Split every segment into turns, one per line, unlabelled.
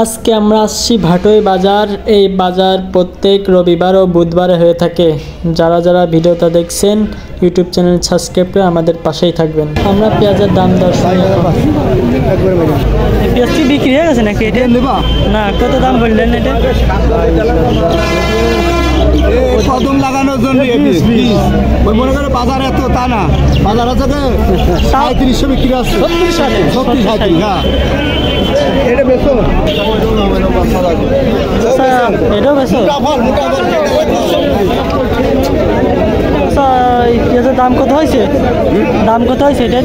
আজকে আমরা আসছি ভাটোই বাজার। এই বাজার প্রত্যেক রবিবার ও বুধবারে হয়ে থাকে। যারা যারা ভিডিওটা দেখছেন ইউটিউব চ্যানেল সাবস্ক্রাইব করে আমাদের পাশেই থাকবেন। আমরা পেঁয়াজের দাম দর পেঁয়াজ কি বিক্রি হয়ে গেছে নাকি? এটা না, কত দাম বললেন এটা?
কদম লাগানোর জন্য ওই মনে করে বাজার এত তা না, বাজার আছে 3700 বিক্রি আছে। 37 হ্যাঁ, এটা বেশো
এটাও বেশো। পেঁয়াজের দাম কত হয়েছে? দাম কত হয়েছে এটা?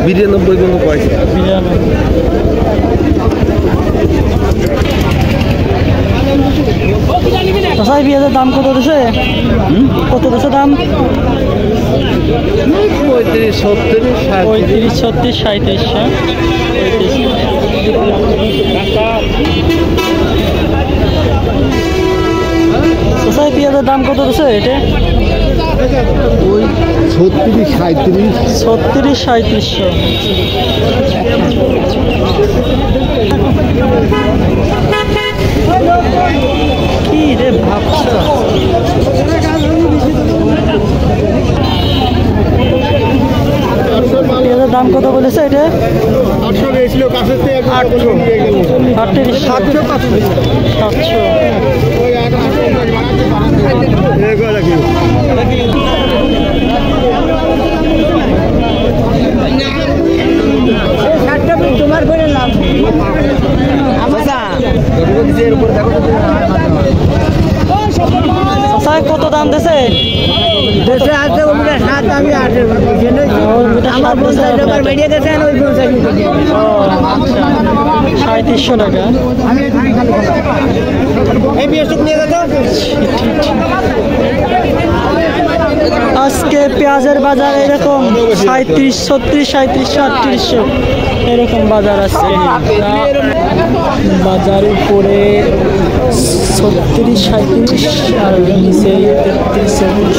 92 পর্যন্ত পয়সা।
92। আচ্ছা, পেঁয়াজের দাম কত দিছে? কত দিছে দাম?
35, 70,
37, 37। পেঁয়াজের দাম কত দিছে এটা?
ওই 36,
3700। কি রে ভাবছ? পেঁয়াজের দাম কত বলেছে এটা?
800 গেছিল কাছের থেকে 800 নিয়ে গেল।
700।
ওই 800 এগো রাখি। তোমার করে লাভ
কত দাম দিছে?
দেশে আছে ওটা 7, আমি 8 আমার 50 টাকা বেরিয়ে গেছে। ওই
3700 টাকা।
এই বিএসটুক নিয়ে যেত।
আজকে পেঁয়াজের বাজার এরকম 37, 36, 3700 এরকম বাজার আছে। বাজার উপরে 36, 37 আর নিচে 33, 34।